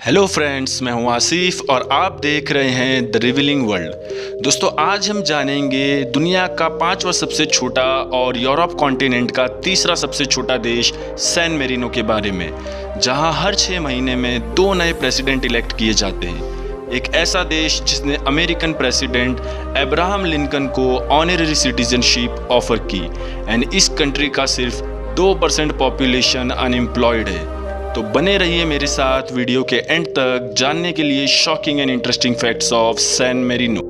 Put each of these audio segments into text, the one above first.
Hello friends, मैं हूं आसिफ और आप देख रहे हैं द रिवीलिंग वर्ल्ड। दोस्तों, आज हम जानेंगे दुनिया का 5वां सबसे छोटा और यूरोप कॉन्टिनेंट का तीसरा सबसे छोटा देश सैन मेरिनो के बारे में, जहां हर 6 महीने में 2 नए प्रेसिडेंट इलेक्ट किए जाते हैं। एक ऐसा देश जिसने अमेरिकन प्रेसिडेंट अब्राहम लिंकन को ऑनरेरी सिटीजनशिप ऑफर की एंड इस कंट्री का सिर्फ 2% पॉपुलेशन अनएम्प्लॉयड है। तो बने रहिए मेरे साथ वीडियो के एंड तक जानने के लिए shocking and interesting facts of San Marino.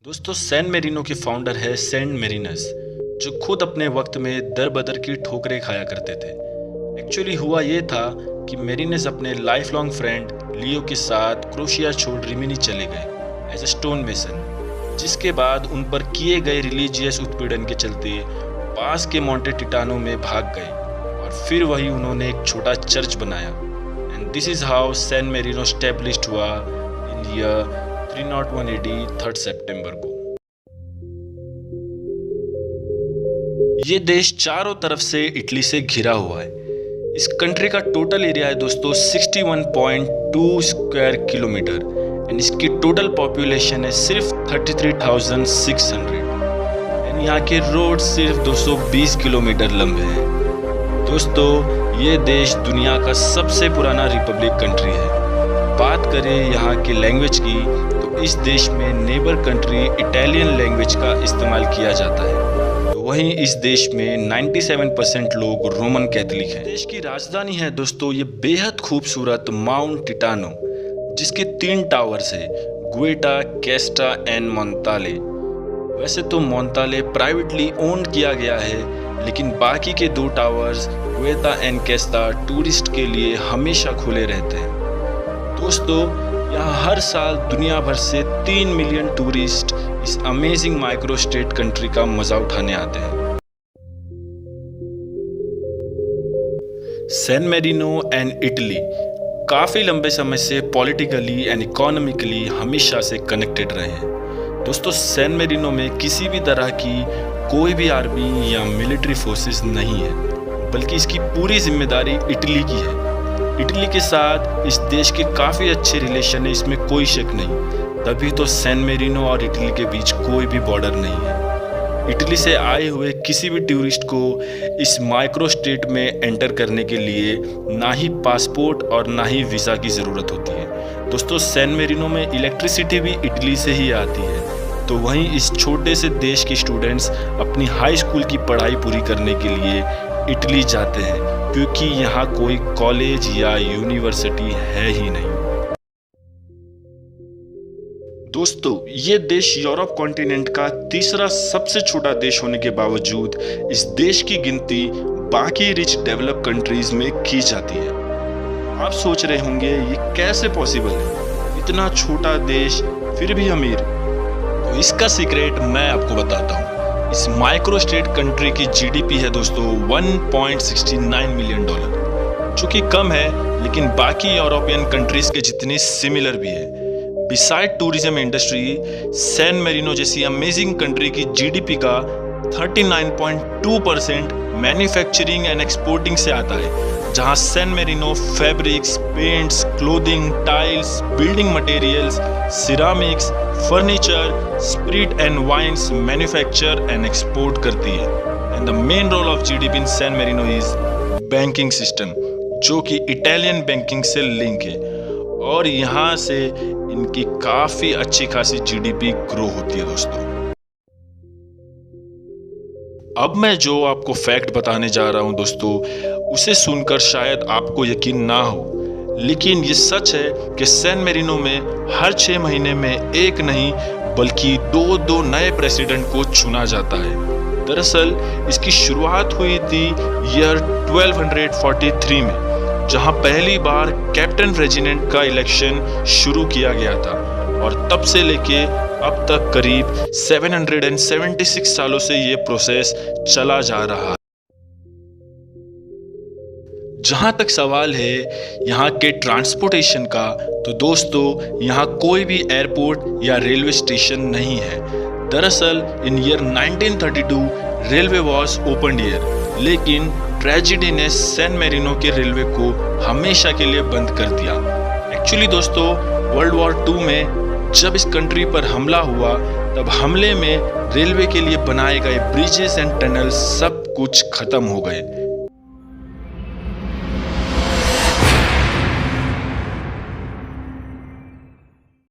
दोस्तों, सैन मेरिनो के फाउंडर है सेंट मेरिनस, जो खुद अपने वक्त में दर बदर की ठोकरें खाया करते थे। एक्चुअली हुआ ये था कि मेरिनस अपने लाइफ लॉन्ग फ्रेंड लियो के साथ क्रोशिया छोड़ रिमिनी चले गए एज ए स्टोन मेसन, जिसके बाद उन पर किए गए रिलीजियस उत्पीड़न के चलते पास के मोंटे टिटानो में भाग गए और फिर वही उन्होंने एक छोटा चर्च बनाया and this is how San Marino established हुआ इन ईयर 301 AD 3 सितंबर को। ये देश चारों तरफ से इटली से घिरा हुआ है। इस कंट्री का टोटल एरिया है दोस्तों 61.2 स्क्वायर किलोमीटर एंड इसकी टोटल पॉपुलेशन है सिर्फ 33,600 एंड यहाँ के रोड सिर्फ 220 किलोमीटर लंबे हैं। दोस्तों, ये देश दुनिया का सबसे पुराना रिपब्लिक कंट्री है। बात करें यहाँ की लैंग्वेज की तो इस देश में नेबर कंट्री इटालियन लैंग्वेज का इस्तेमाल किया जाता है। वहीं इस देश में 97% लोग रोमन कैथोलिक हैं। देश की राजधानी है दोस्तों ये बेहद खूबसूरत माउंट टिटानो, जिसके 3 टावर्स है, गुएटा, कैस्टा एंड मोंताले। वैसे तो मोंताले प्राइवेटली ओन्ड किया गया है, लेकिन बाकी के 2 टावर्स गुएटा एंड कैस्टा टूरिस्ट के लिए हमेशा खुले रहते हैं। दोस्तों, यहाँ हर साल दुनिया भर से 3 मिलियन टूरिस्ट इस अमेजिंग माइक्रो स्टेट कंट्री का मजा उठाने आते हैं। सैन मेरिनो एंड इटली काफी लंबे समय से पॉलिटिकली एंड इकोनॉमिकली हमेशा से कनेक्टेड रहे हैं। दोस्तों, सैन मेरिनो में किसी भी तरह की कोई भी आर्मी या मिलिट्री फोर्सेस नहीं है, बल्कि इसकी पूरी जिम्मेदारी इटली की है। इटली के साथ इस देश के काफ़ी अच्छे रिलेशन है, इसमें कोई शक नहीं। तभी तो सैन मेरिनो और इटली के बीच कोई भी बॉर्डर नहीं है। इटली से आए हुए किसी भी टूरिस्ट को इस माइक्रो स्टेट में एंटर करने के लिए ना ही पासपोर्ट और ना ही वीज़ा की ज़रूरत होती है। दोस्तों, सैन मेरिनो में इलेक्ट्रिसिटी भी इटली से ही आती है। तो वहीं इस छोटे से देश के स्टूडेंट्स अपनी हाई स्कूल की पढ़ाई पूरी करने के लिए इटली जाते हैं, क्योंकि यहाँ कोई कॉलेज या यूनिवर्सिटी है ही नहीं। दोस्तों, ये देश यूरोप कॉन्टिनेंट का तीसरा सबसे छोटा देश होने के बावजूद इस देश की गिनती बाकी रिच डेवलप कंट्रीज में की जाती है। आप सोच रहे होंगे ये कैसे पॉसिबल है, इतना छोटा देश फिर भी अमीर। तो इसका सीक्रेट मैं आपको बताता हूँ। इस माइक्रो स्टेट कंट्री की जीडीपी है दोस्तों $1.69 मिलियन, जो कि कम है लेकिन बाकी यूरोपियन कंट्रीज के जितनी सिमिलर भी है। Beside tourism industry, San Marino जैसी अमेजिंग कंट्री की जीडीपी का 39.2% मैन्युफैक्चरिंग एंड एक्सपोर्टिंग से आता है, जहां San Marino fabrics, paints, clothing, tiles, building materials, ceramics, furniture, spirit and wines manufacture and export करती है। And the main role of GDP in San Marino is banking system, जो कि Italian banking से link है और यहाँ से इनकी काफी अच्छी खासी जीडीपी ग्रो होती है। दोस्तों, अब मैं जो आपको फैक्ट बताने जा रहा हूं दोस्तों, उसे सुनकर शायद आपको यकीन ना हो, लेकिन ये सच है कि सैन मेरिनो में हर 6 महीने में एक नहीं बल्कि 2 नए प्रेसिडेंट को चुना जाता है। दरअसल इसकी शुरुआत हुई थी ईयर 1243 में, जहां पहली बार कैप्टन रेजिडेंट का इलेक्शन शुरू किया गया था और तब से लेके अब तक करीब 776 सालों से ये प्रोसेस चला जा रहा है। जहाँ तक सवाल है यहाँ के ट्रांसपोर्टेशन का, तो दोस्तों यहाँ कोई भी एयरपोर्ट या रेलवे स्टेशन नहीं है। दरअसल in year 1932 railway was open year, लेकिन ट्रेजिडी ने सैन मेरिनो के रेलवे को हमेशा के लिए बंद कर दिया। एक्चुअली दोस्तों वर्ल्ड वॉर 2 में जब इस कंट्री पर हमला हुआ, तब हमले में रेलवे के लिए बनाए गए ब्रिजेस एंड टनल सब कुछ खत्म हो गए।